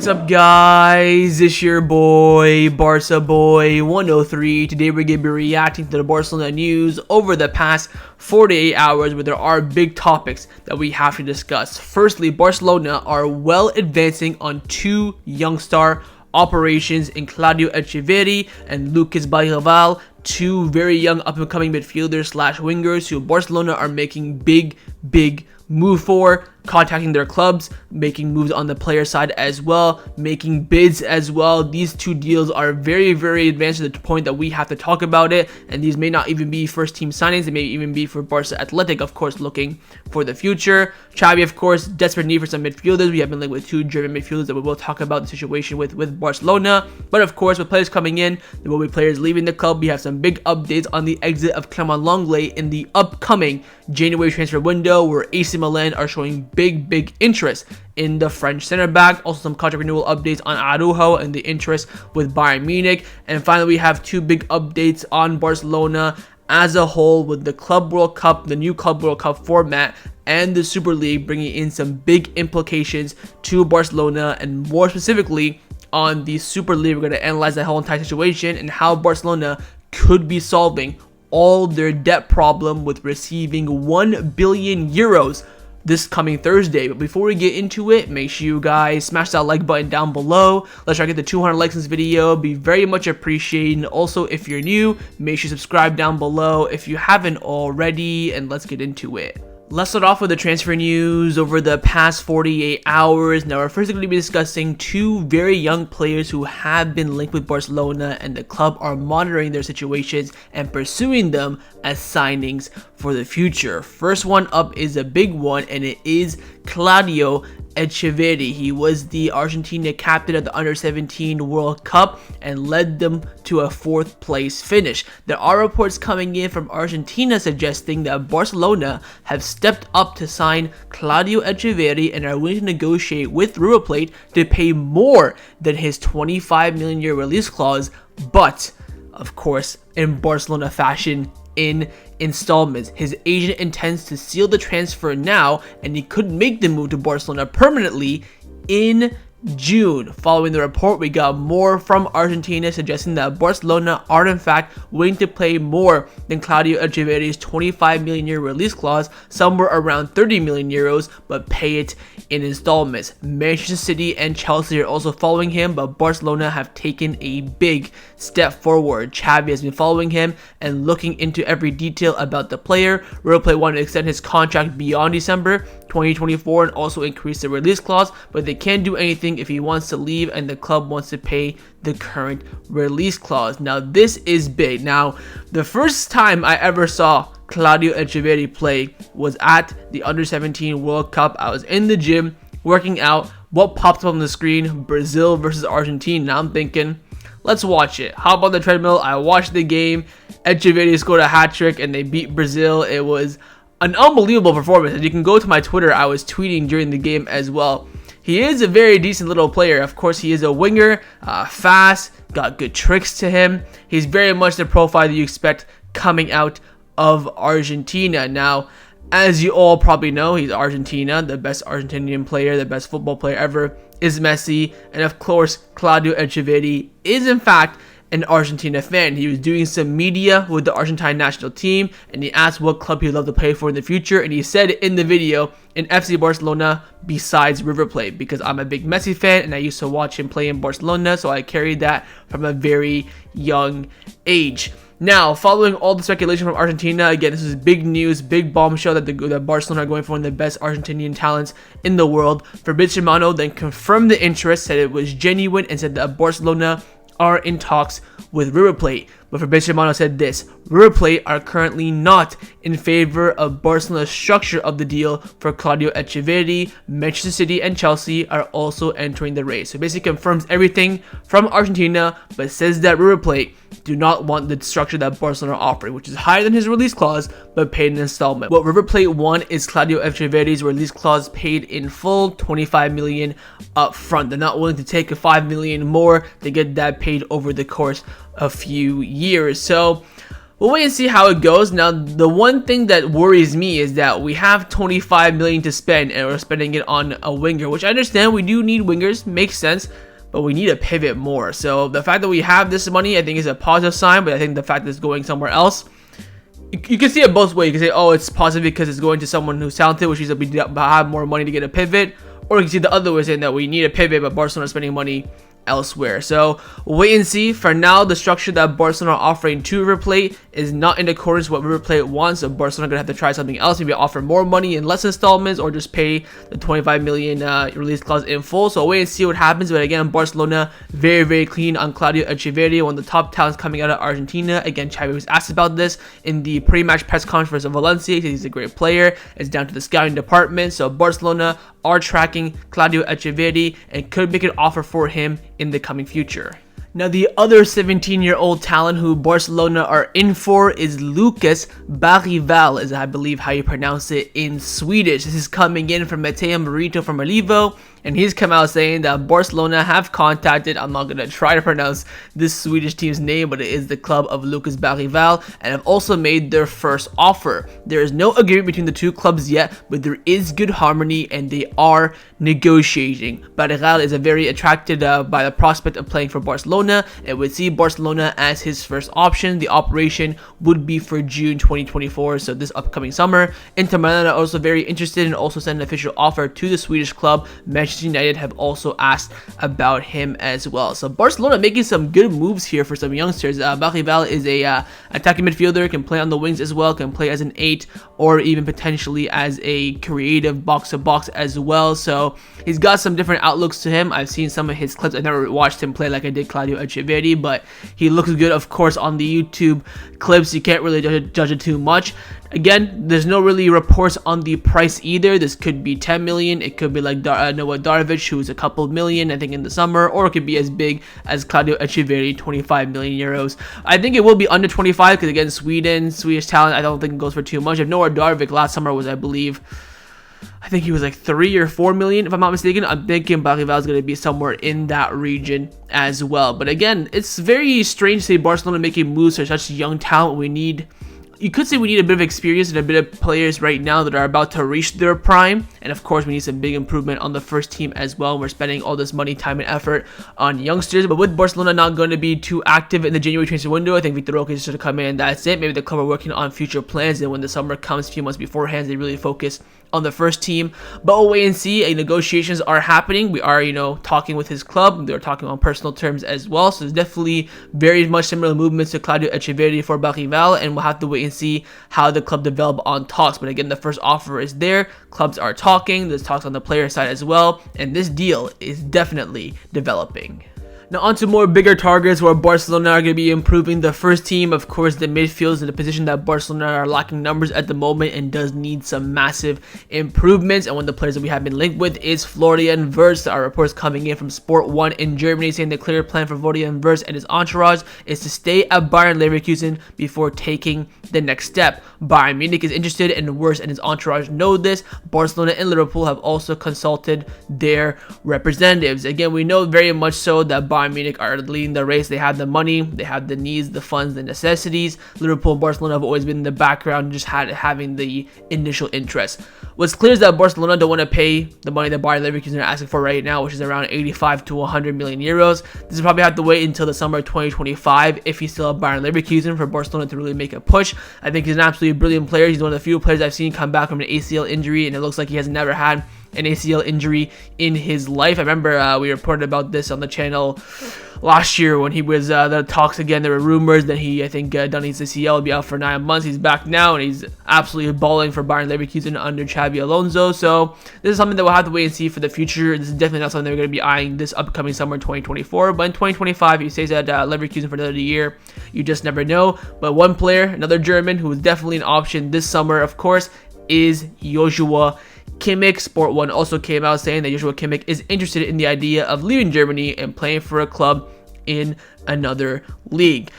What's up, guys? It's your boy, Barca Boy 103. Today we're going to be reacting to the Barcelona news over the past 48 hours, where there are big topics that we have to discuss. Firstly, Barcelona are well advancing on two young star operations in Claudio Echeverri and Lucas Bergvall, two very young up-and-coming midfielders slash wingers who Barcelona are making big move for, contacting their clubs, making moves on the player side as well, making bids as well. These two deals are very advanced to the point that we have to talk about it, and these may not even be first team signings. They may even be for Barca Athletic, of course, looking for the future. Xavi, of course, desperate need for some midfielders. We have been linked with two German midfielders that we will talk about the situation with Barcelona. But of course, with players coming in, there will be players leaving the club. We have some big updates on the exit of Clement Lenglet in the upcoming January transfer window, where AC Milan are showing big interest in the French center back. Also, some contract renewal updates on Araujo and the interest with Bayern Munich. And finally, we have two big updates on Barcelona as a whole, with the Club World Cup, the new Club World Cup format, and the Super League bringing in some big implications to Barcelona, and more specifically on the Super League. We're going to analyze the whole entire situation and how Barcelona could be solving all their debt problem with receiving 1 billion euros this coming Thursday. But before we get into it, make sure you guys smash that like button down below. Let's try to get the 200 likes in this video. Be very much appreciated. And also, if you're new, make sure you subscribe down below if you haven't already, and let's get into it. Let's start off with the transfer news over the past 48 hours. Now, we're first going to be discussing two very young players who have been linked with Barcelona, and the club are monitoring their situations and pursuing them as signings for the future. First one up is a big one, and it is Claudio Echeverri. He was the Argentina captain at the Under-17 World Cup and led them to a 4th place finish. There are reports coming in from Argentina suggesting that Barcelona have stepped up to sign Claudio Echeverri and are willing to negotiate with River Plate to pay more than his 25 million euro release clause, but of course in Barcelona fashion, in installments. His agent intends to seal the transfer now, and he could make the move to Barcelona permanently in June. Following the report, we got more from Argentina suggesting that Barcelona are in fact willing to pay more than Claudio Echeverri's 25 million euro release clause, somewhere around 30 million euros, but pay it in installments. Manchester City and Chelsea are also following him, but Barcelona have taken a big step forward. Xavi has been following him and looking into every detail about the player. Real Play wanted to extend his contract beyond December 2024 and also increase the release clause, but they can't do anything if he wants to leave and the club wants to pay the current release clause. Now, this is big. Now, the first time I ever saw Claudio Echeverri play was at the Under-17 World Cup. I was in the gym working out. What popped up on the screen? Brazil versus Argentina. Now I'm thinking, let's watch it. Hop on the treadmill. I watched the game. Echeverri scored a hat trick and they beat Brazil. It was an unbelievable performance. And you can go to my Twitter. I was tweeting during the game as well. He is a very decent little player. Of course, he is a winger, fast, got good tricks to him. He's very much the profile that you expect coming out of Argentina. Now, as you all probably know, he's Argentina. The best Argentinian player, the best football player ever is Messi. And of course, Claudio Echeverri is in fact an Argentina fan. He was doing some media with the Argentine national team, and he asked what club he'd love to play for in the future, and he said in the video, in FC Barcelona besides River Plate, because I'm a big Messi fan and I used to watch him play in Barcelona, so I carried that from a very young age. Now, following all the speculation from Argentina, again, this is big news, big bombshell that Barcelona are going for one of the best Argentinian talents in the world. Fabrizio Romano then confirmed the interest, said it was genuine, and said that Barcelona are in talks with River Plate. But Fabrizio Romano said this: River Plate are currently not in favor of Barcelona's structure of the deal for Claudio Echeverri. Manchester City and Chelsea are also entering the race. So basically confirms everything from Argentina, but says that River Plate do not want the structure that Barcelona are offering, which is higher than his release clause, but paid in installment. What River Plate want is Claudio Echeverri's release clause paid in full, 25 million up front. They're not willing to take a 5 million more to get that paid over the course of a few years. So we'll wait and see how it goes. Now, the one thing that worries me is that we have 25 million to spend and we're spending it on a winger, which I understand we do need wingers, makes sense, but we need to pivot more. So the fact that we have this money, I think, is a positive sign, but I think the fact that it's going somewhere else, you can see it both ways. You can say, oh, it's positive because it's going to someone who's talented, which means that we have more money to get a pivot, or you can see the other way, saying that we need a pivot, but Barcelona is spending money elsewhere. So wait and see. For now, the structure that Barcelona are offering to River Plate is not in accordance with what River Plate wants, so Barcelona are gonna have to try something else, maybe offer more money in less installments, or just pay the 25 million release clause in full. So wait and see what happens. But again, Barcelona very clean on Claudio Echeverri, one of the top talents coming out of Argentina. Again, Xavi was asked about this in the pre-match press conference of Valencia. He's a great player. It's down to the scouting department. So Barcelona are tracking Claudio Echeverri and could make an offer for him in the coming future. Now, the other 17-year-old talent who Barcelona are in for is Lucas Bergvall, is I believe how you pronounce it in Swedish. This is coming in from Matteo Marito from Olivo, and he's come out saying that Barcelona have contacted, I'm not going to try to pronounce this Swedish team's name, but it is the club of Lucas Bergvall, and have also made their first offer. There is no agreement between the two clubs yet, but there is good harmony and they are negotiating. Bergvall is very attracted by the prospect of playing for Barcelona and would see Barcelona as his first option. The operation would be for June 2024, so this upcoming summer. Inter Milan are also very interested and also sent an official offer to the Swedish club. Manchester United have also asked about him as well. So Barcelona making some good moves here for some youngsters. Bergvall is a attacking midfielder, can play on the wings as well, can play as an 8 or even potentially as a creative box-to-box as well. So he's got some different outlooks to him. I've seen some of his clips. I've never watched him play like I did Claudio Echeverri, but he looks good, of course, on the YouTube clips. You can't really judge it too much. Again, there's no really reports on the price either. This could be 10 million. It could be like Noah Darvic, who's a couple million, I think, in the summer, or it could be as big as Claudio Echeverri, 25 million euros. I think it will be under 25 because, again, Swedish talent, I don't think it goes for too much. If Noah Darvic last summer was, I think he was like 3 or 4 million, if I'm not mistaken. I'm thinking Bergvall is going to be somewhere in that region as well. But again, it's very strange to see Barcelona making moves for such young talent. You could say we need a bit of experience and a bit of players right now that are about to reach their prime. And of course, we need some big improvement on the first team as well. We're spending all this money, time, and effort on youngsters. But with Barcelona not going to be too active in the January transfer window, I think Victor Roque is just to come in and that's it. Maybe the club are working on future plans, and when the summer comes, a few months beforehand, they really focus on the first team. But we'll wait and see. Negotiations are happening. We are, talking with his club. They're talking on personal terms as well. So there's definitely very much similar movements to Claudio Echeverri for Bergvall, and we'll have to wait and see how the club develop on talks. But again, the first offer is there. Clubs are talking. There's talks on the player side as well, and this deal is definitely developing. Now on to more bigger targets where Barcelona are going to be improving the first team. Of course, the midfield is in a position that Barcelona are lacking numbers at the moment and does need some massive improvements. And one of the players that we have been linked with is Florian Wirtz. Our reports coming in from Sport 1 in Germany saying the clear plan for Florian Wirtz and his entourage is to stay at Bayern Leverkusen before taking the next step. Bayern Munich is interested, and Wirtz and his entourage know this. Barcelona and Liverpool have also consulted their representatives. Again, we know very much so that Bayern Munich are leading the race. They have the money, they have the needs, the funds, the necessities. Liverpool and Barcelona have always been in the background, just having the initial interest. What's clear is that Barcelona don't want to pay the money that Bayern Leverkusen are asking for right now, which is around 85 to 100 million euros. This will probably have to wait until the summer of 2025 if he's still at Bayern Leverkusen for Barcelona to really make a push. I think he's an absolutely brilliant player. He's one of the few players I've seen come back from an ACL injury, and it looks like he has never had an ACL injury in his life. I remember we reported about this on the channel last year when he was the talks again. There were rumors that he, I think, done his ACL, would be out for 9 months. He's back now, and he's absolutely balling for Bayern Leverkusen under Xavi Alonso. So this is something that we'll have to wait and see for the future. This is definitely not something that we're going to be eyeing this upcoming summer in 2024. But in 2025, he stays at Leverkusen for another year. You just never know. But one player, another German, who is definitely an option this summer, of course, is Joshua Kimmich. Sport 1 also came out saying that Joshua Kimmich is interested in the idea of leaving Germany and playing for a club in another league.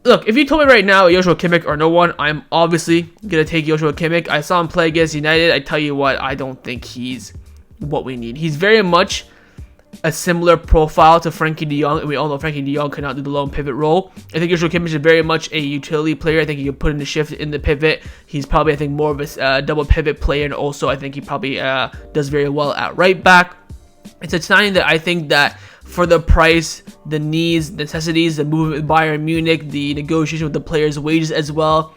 Look, if you told me right now Joshua Kimmich or no one, I'm obviously going to take Joshua Kimmich. I saw him play against United. I tell you what, I don't think he's what we need. He's very much a similar profile to Frankie de Jong, and we all know Frankie de Jong cannot do the lone pivot role. I think Joshua Kimmich is very much a utility player. I think he can put in the shift in the pivot. He's probably, I think, more of a double pivot player, and also I think he probably does very well at right back. It's a signing that I think that for the price, the needs, necessities, the movement with Bayern Munich, the negotiation with the players' wages as well,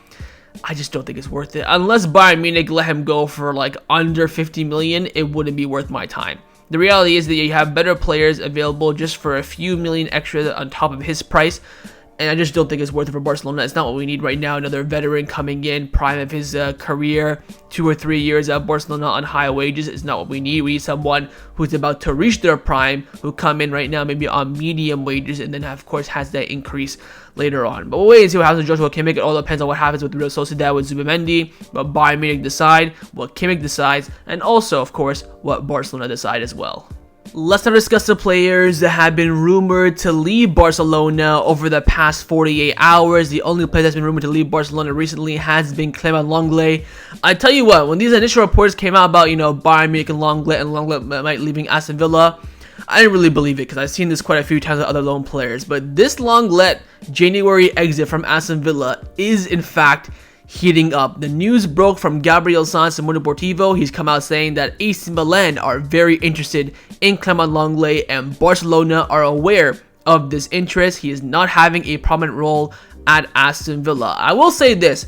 I just don't think it's worth it. Unless Bayern Munich let him go for like under 50 million, it wouldn't be worth my time. The reality is that you have better players available just for a few million extra on top of his price, and I just don't think it's worth it for Barcelona. It's not what we need right now. Another veteran coming in, prime of his career, 2 or 3 years at Barcelona on high wages is not what we need. We need someone who's about to reach their prime, who come in right now maybe on medium wages, and then of course has that increase later on. But we'll wait and see what happens with Joshua Kimmich. It all depends on what happens with Real Sociedad with Zubimendi, what Bayern Munich decide, what Kimmich decides, and also of course what Barcelona decide as well. Let's now discuss the players that have been rumored to leave Barcelona over the past 48 hours. The only player that's been rumored to leave Barcelona recently has been Clement Lenglet. I tell you what, when these initial reports came out about, Bayern Munich and Lenglet might leaving Aston Villa, I didn't really believe it because I've seen this quite a few times with other loan players. But this Lenglet January exit from Aston Villa is in fact heating up. The news broke from Gabriel Sanz and Mundo Deportivo. He's come out saying that AC Milan are very interested in Clement Lenglet, and Barcelona are aware of this interest. He is not having a prominent role at Aston Villa. I will say this.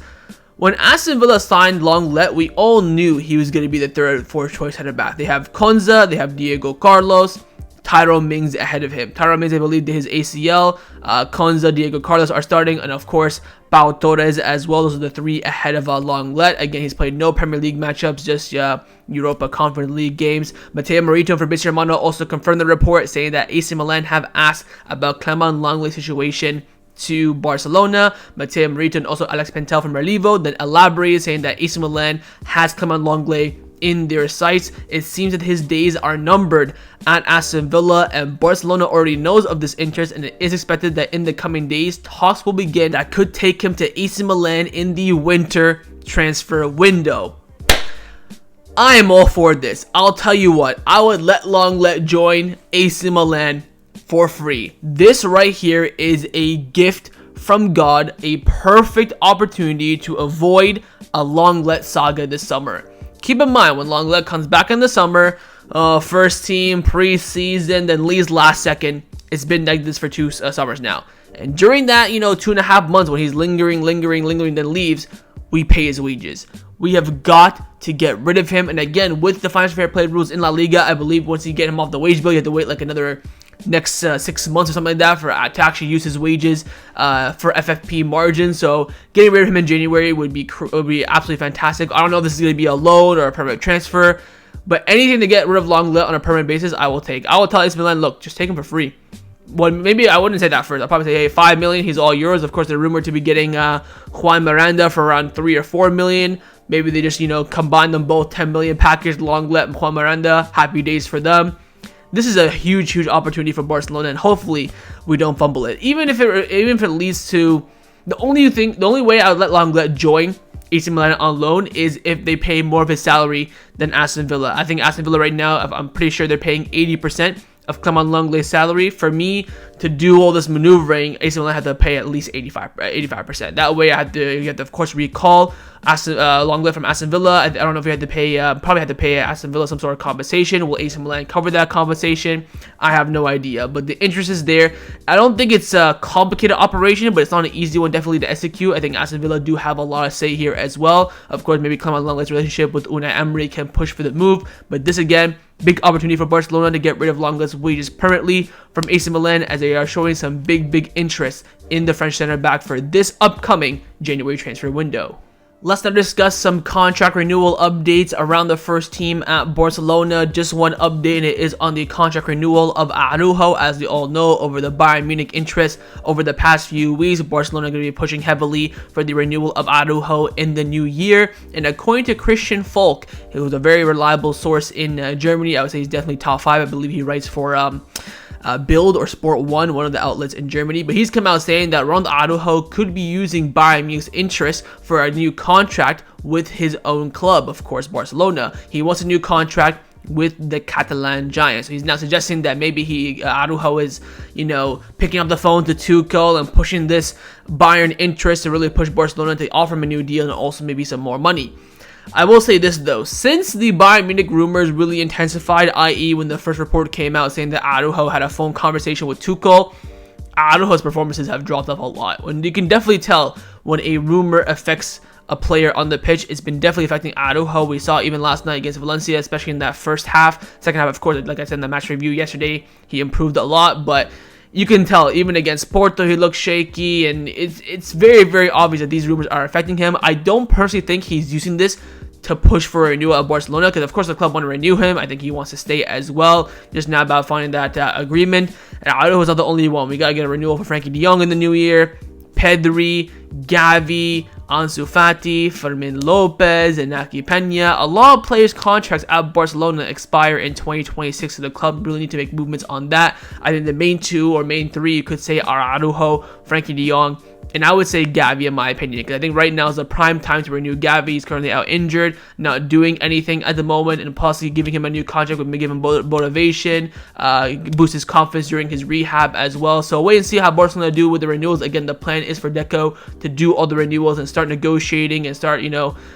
When Aston Villa signed Lenglet, we all knew he was going to be the third, fourth choice center back. They have Konza, they have Diego Carlos, Tyrone Mings ahead of him. Tyrone Mings, I believe, did his ACL. Konza, Diego Carlos are starting, and of course, Pau Torres as well. Those are the three ahead of Lenglet. Again, he's played no Premier League matchups, just Europa Conference League games. Matteo Marito from Fabrizio Romano also confirmed the report, saying that AC Milan have asked about Clement Lenglet's situation to Barcelona. Matteo Marito and also Alex Pentel from Relevo then elaborated, saying that AC Milan has Clement Lenglet in their sights. It seems that his days are numbered at Aston Villa, and Barcelona already knows of this interest, and it is expected that in the coming days talks will begin that could take him to AC Milan in the winter transfer window. I am all for this. I'll tell you what, I would let Lenglet join AC Milan for free. This right here is a gift from God, a perfect opportunity to avoid a Lenglet saga this summer. Keep in mind, when Lenglet comes back in the summer, first team, preseason, then leaves last second, it's been like this for 2 summers now. And during that, 2.5 months when he's lingering, then leaves, we pay his wages. We have got to get rid of him. And again, with the financial fair play rules in La Liga, I believe once you get him off the wage bill, you have to wait like another next 6 months or something like that to actually use his wages for FFP margin. So getting rid of him in January would be absolutely fantastic. I don't know if this is going to be a loan or a permanent transfer, but anything to get rid of Lenglet on a permanent basis, I will take. I will tell AC Milan, look, just take him for free. Well, maybe I wouldn't say that first. I'll probably say, hey, 5 million, he's all yours. Of course, they're rumored to be getting Juan Miranda for around 3 or 4 million. Maybe they just, combine them both, 10 million package, Lenglet and Juan Miranda. Happy days for them. This is a huge opportunity for Barcelona, and hopefully we don't fumble it. Even if it leads to the only way I would let Lenglet join AC Milan on loan is if they pay more of his salary than Aston Villa. I think Aston Villa right now, I'm pretty sure they're paying 80% of Clement Lenglet's salary. For me to do all this maneuvering, AC Milan had to pay at least 85%. That way, you have to of course recall Lenglet from Aston Villa. I don't know if you had to pay, probably had to pay Aston Villa some sort of compensation. Will AC Milan cover that compensation? I have no idea, but the interest is there. I don't think it's a complicated operation, but it's not an easy one definitely to execute. I think Aston Villa do have a lot of say here as well. Of course, maybe Clement Lenglet's relationship with Unai Emery can push for the move, but this again, big opportunity for Barcelona to get rid of Lenglet's wages permanently from AC Milan, as they are showing some big interest in the French center back for this upcoming January transfer window. Let's now discuss some contract renewal updates around the first team at Barcelona. Just one update, and it is on the contract renewal of Araujo. As we all know, over the Bayern Munich interest over the past few weeks, Barcelona are going to be pushing heavily for the renewal of Araujo in the new year. And according to Christian Falk, who is a very reliable source in Germany, I would say he's definitely top 5. I believe he writes for Bild or Sport 1, one of the outlets in Germany, but he's come out saying that Ronald Araujo could be using Bayern Munich's interest for a new contract with his own club, of course, Barcelona. He wants a new contract with the Catalan Giants. So he's now suggesting that maybe Araujo is, picking up the phone to Tuchel and pushing this Bayern interest to really push Barcelona to offer him a new deal and also maybe some more money. I will say this though, since the Bayern Munich rumors really intensified, i.e. when the first report came out saying that Araujo had a phone conversation with Tuchel, Araujo's performances have dropped off a lot. When you can definitely tell when a rumor affects a player on the pitch, it's been definitely affecting Araujo. We saw even last night against Valencia, especially in that first half. Second half, of course, like I said in the match review yesterday, he improved a lot, but you can tell even against Porto he looks shaky, and it's very, very obvious that these rumors are affecting him. I don't personally think he's using this to push for a renewal at Barcelona, because of course the club want to renew him. I think he wants to stay as well. Just now about finding that agreement. And Araujo is not the only one. We gotta get a renewal for Frankie de Jong in the new year. Pedri, Xavi, Ansu Fati, Fermin Lopez, and Naki Pena. A lot of players' contracts at Barcelona expire in 2026, so the club really need to make movements on that. I think the main two or main three you could say are Araujo, Frankie de Jong, and I would say Xavi in my opinion, because I think right now is the prime time to renew Xavi. He's currently out injured, not doing anything at the moment, and possibly giving him a new contract would give him motivation, boost his confidence during his rehab as well. So wait and see how Barcelona do with the renewals. Again, the plan is for Deco to do all the renewals and start negotiating and start,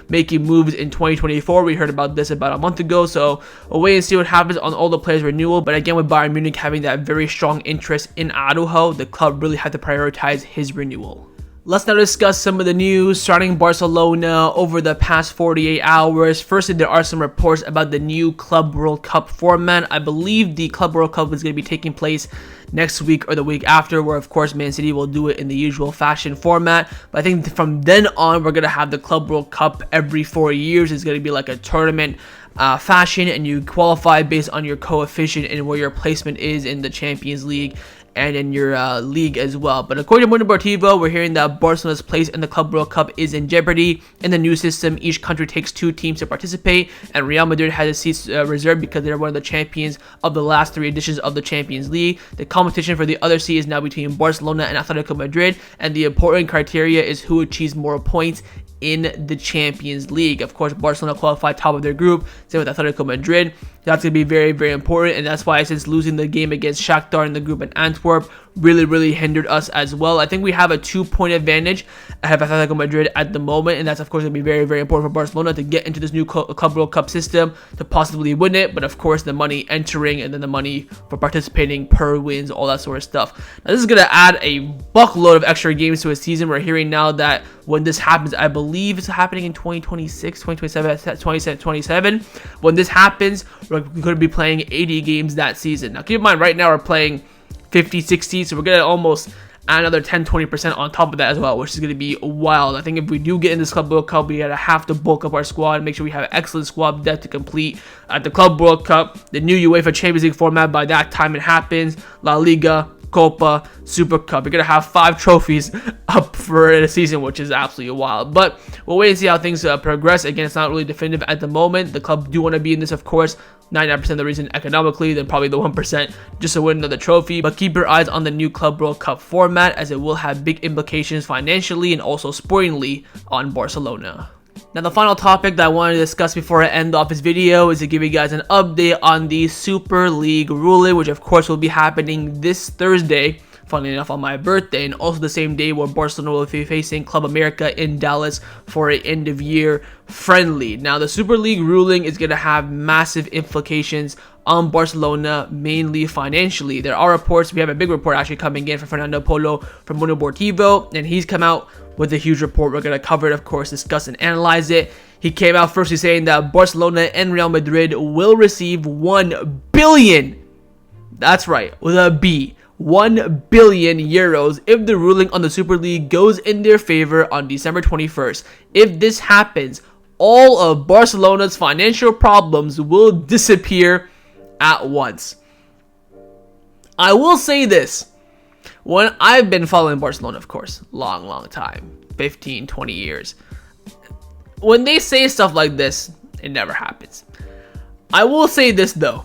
making moves in 2024. We heard about this about a month ago, so we'll wait and see what happens on all the players' renewal. But again, with Bayern Munich having that very strong interest in Araujo, the club really had to prioritize his renewal. Let's now discuss some of the news starting Barcelona over the past 48 hours. Firstly, there are some reports about the new Club World Cup format. I believe the Club World Cup is going to be taking place next week or the week after, where of course Man City will do it in the usual fashion format. But I think from then on, we're going to have the Club World Cup every 4 years. It's going to be like a tournament fashion, and you qualify based on your coefficient and where your placement is in the Champions League and in your league as well. But according to Mundo Deportivo, we're hearing that Barcelona's place in the Club World Cup is in jeopardy. In the new system, each country takes 2 teams to participate, and Real Madrid has a seat reserved because they're one of the champions of the last 3 editions of the Champions League. The competition for the other seat is now between Barcelona and Atletico Madrid, and the important criteria is who achieves more points in the Champions League. Of course, Barcelona qualified top of their group, same with Atletico Madrid. That's going to be very, very important, and that's why since losing the game against Shakhtar in the group in Antwerp really hindered us as well. I think we have a 2-point advantage ahead of Atletico Madrid at the moment, and that's of course going to be very, very important for Barcelona to get into this new Club World Cup system to possibly win it. But of course, the money entering and then the money for participating per wins, all that sort of stuff. Now, this is going to add a buckload of extra games to a season. We're hearing now that when this happens, I believe it's happening in 2026, 2027. When this happens, we're going to be playing 80 games that season. Now, keep in mind, right now we're playing 50, 60, so we're going to almost add another 10-20% on top of that as well, which is going to be wild. I think if we do get in this Club World Cup, we gotta have to bulk up our squad and make sure we have excellent squad depth to complete at the Club World Cup, the new UEFA Champions League format. By that time it happens, La Liga, Copa, Super Cup. You're going to have 5 trophies up for the season, which is absolutely wild. But we'll wait and see how things progress. Again, it's not really definitive at the moment. The club do want to be in this, of course. 99% of the reason economically, then probably the 1% just to win another trophy. But keep your eyes on the new Club World Cup format, as it will have big implications financially and also sportingly on Barcelona. Now, the final topic that I wanted to discuss before I end off this video is to give you guys an update on the Super League ruling, which of course will be happening this Thursday, funnily enough on my birthday, and also the same day where Barcelona will be facing Club America in Dallas for an end-of-year friendly. Now, the Super League ruling is going to have massive implications on Barcelona, mainly financially. There are reports, we have a big report actually coming in from Fernando Polo from Mundo Deportivo, and he's come out with a huge report. We're going to cover it, of course, discuss and analyze it. He came out firstly saying that Barcelona and Real Madrid will receive 1 billion, that's right, with a B, 1 billion euros if the ruling on the Super League goes in their favor on December 21st. If this happens, all of Barcelona's financial problems will disappear at once. I will say this. When I've been following Barcelona, of course, long time, 15, 20 years. When they say stuff like this, it never happens. I will say this though.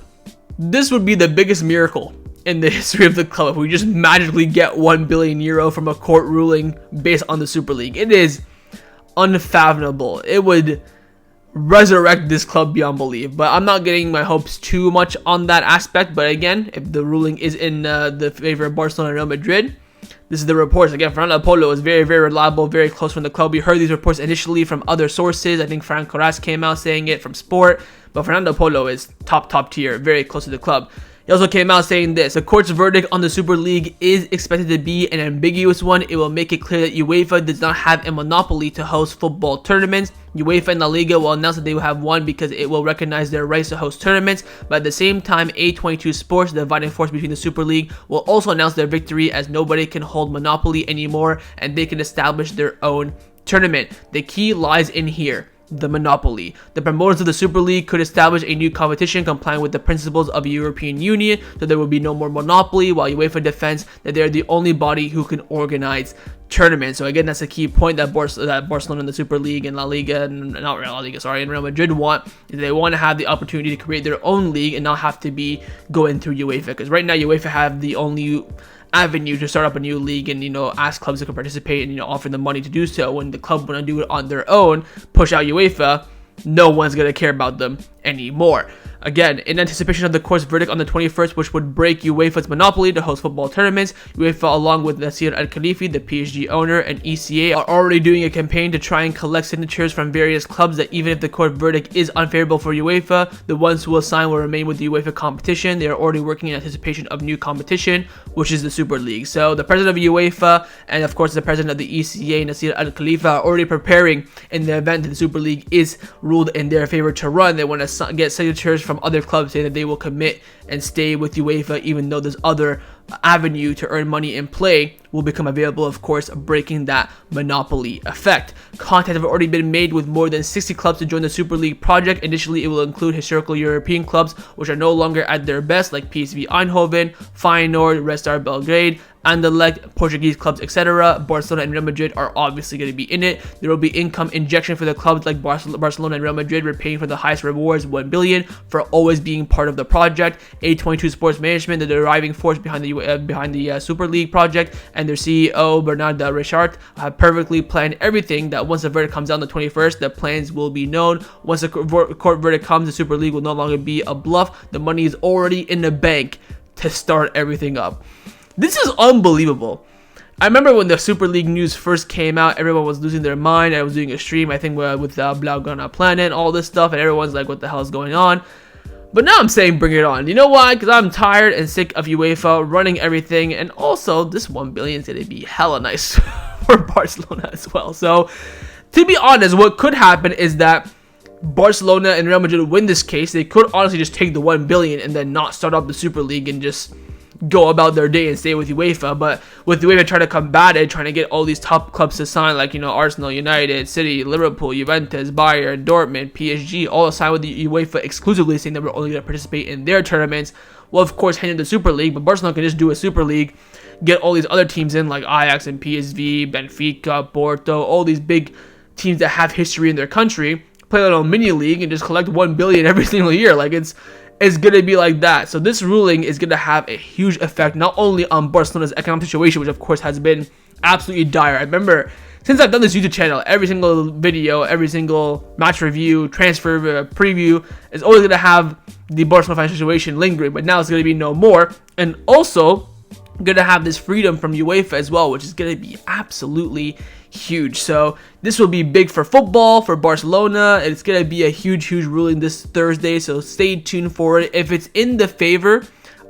This would be the biggest miracle in the history of the club if we just magically get 1 billion euro from a court ruling based on the Super League. It is unfathomable. It would resurrect this club beyond belief. But I'm not getting my hopes too much on that aspect. But again, if the ruling is in the favor of Barcelona and Real Madrid, this is the reports. Again, Ronald Araujo is very, very reliable, very close from the club. We heard these reports initially from other sources. I think Frank Corras came out saying it from Sport. But Fernando Polo is top tier, very close to the club. He also came out saying this: the court's verdict on the Super League is expected to be an ambiguous one. It will make it clear that UEFA does not have a monopoly to host football tournaments. UEFA and La Liga will announce that they will have one because it will recognize their rights to host tournaments. But at the same time, A22 Sports, the dividing force between the Super League, will also announce their victory, as nobody can hold monopoly anymore and they can establish their own tournament. The key lies in here: the monopoly. The promoters of the Super League could establish a new competition complying with the principles of the European Union, so there will be no more monopoly, while UEFA defends that they're the only body who can organize tournaments. So again, that's a key point that Barcelona and the Super League and La Liga, and Real Madrid want. Is they want to have the opportunity to create their own league and not have to be going through UEFA, because right now UEFA have the only avenue to start up a new league and ask clubs to participate and offer them money to do so. When the club want to do it on their own, push out UEFA, no one's gonna care about them anymore. Again, in anticipation of the court's verdict on the 21st, which would break UEFA's monopoly to host football tournaments, UEFA, along with Nasser Al-Khelaifi, the PSG owner, and ECA, are already doing a campaign to try and collect signatures from various clubs that even if the court verdict is unfavorable for UEFA, the ones who will sign will remain with the UEFA competition. They are already working in anticipation of new competition, which is the Super League. So the president of UEFA and of course the president of the ECA, Nasser Al-Khelaifi, are already preparing in the event that the Super League is ruled in their favor to run. They want to get signatures from other clubs saying that they will commit and stay with UEFA, even though there's other avenue to earn money in play will become available, of course, breaking that monopoly effect. Contact have already been made with more than 60 clubs to join the Super League project. Initially, it will include historical European clubs which are no longer at their best, like PSV Eindhoven, Feyenoord, Red Star Belgrade, Anderlecht, Portuguese clubs, etc. Barcelona and Real Madrid are obviously going to be in it. There will be income injection for the clubs like Barcelona and Real Madrid. We're paying for the highest rewards, 1 billion, for always being part of the project. A22 Sports Management, the driving force behind the Super League project, and their CEO Bernard Richard have perfectly planned everything that once the verdict comes out on the 21st, the plans will be known. Once the court verdict comes, the Super League will no longer be a bluff. The money is already in the bank to start everything up. This is unbelievable. I remember when the Super League news first came out, everyone was losing their mind. I was doing a stream, I think, with Blaugrana Planet, all this stuff, and everyone's like, what the hell is going on? But now I'm saying bring it on. You know why? Because I'm tired and sick of UEFA running everything, and also this 1 billion is going to be hella nice for Barcelona as well. So, to be honest, what could happen is that Barcelona and Real Madrid win this case. They could honestly just take the 1 billion and then not start up the Super League and just go about their day and stay with UEFA. But with UEFA trying to combat it, trying to get all these top clubs to sign, like Arsenal, United, City, Liverpool, Juventus, Bayern, Dortmund, PSG, all sign with the UEFA exclusively, saying that we're only going to participate in their tournaments. Well, of course, handle the Super League, but Barcelona can just do a Super League, get all these other teams in like Ajax and PSV, Benfica, Porto, all these big teams that have history in their country, play a little mini league and just collect 1 billion every single year. Like it's going to be like that. So this ruling is going to have a huge effect, not only on Barcelona's economic situation, which of course has been absolutely dire. I remember since I've done this YouTube channel, every single video, every single match review, transfer preview is always going to have the Barcelona financial situation lingering, but now it's going to be no more. And also going to have this freedom from UEFA as well, which is going to be absolutely huge. So this will be big for football, for Barcelona. It's going to be a huge ruling this Thursday, so stay tuned for it. If it's in the favor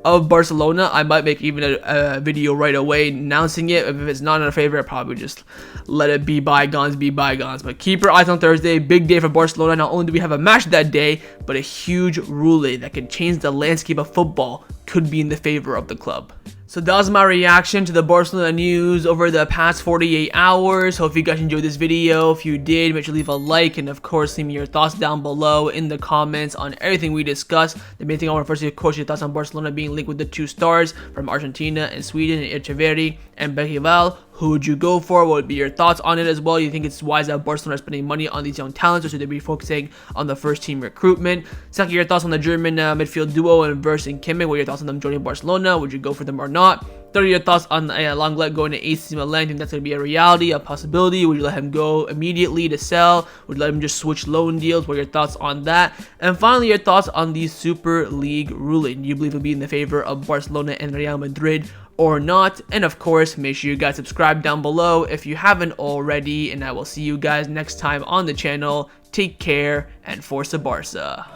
of Barcelona, I might make even a video right away announcing it. If it's not in our favor, I'll probably just let it be bygones. But keep your eyes on Thursday. Big day for Barcelona. Not only do we have a match that day, but a huge ruling that can change the landscape of football could be in the favor of the club. So that was my reaction to the Barcelona news over the past 48 hours. Hope you guys enjoyed this video. If you did, make sure to leave a like, and of course leave me your thoughts down below in the comments on everything we discussed. The main thing I want to first, of course, your thoughts on Barcelona being linked with the 2 stars from Argentina and Sweden, and Echeverri and Bergvall. Who would you go for? What would be your thoughts on it as well? You think it's wise that Barcelona is spending money on these young talents, or should they be focusing on the first team recruitment? Second, your thoughts on the German midfield duo and Wirtz and Kimmich. What are your thoughts on them joining Barcelona? Would you go for them or not? What are your thoughts on Lenglet going to AC Milan? Think that's going to be a reality, a possibility? Would you let him go immediately to sell? Would you let him just switch loan deals? What are your thoughts on that? And finally, your thoughts on the Super League ruling. Do you believe it'll be in the favor of Barcelona and Real Madrid or not? And of course, make sure you guys subscribe down below if you haven't already. And I will see you guys next time on the channel. Take care and Forza Barca.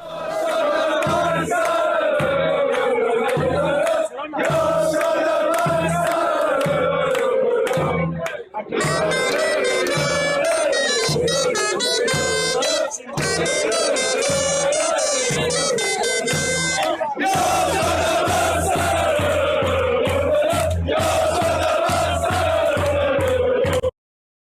Yeah.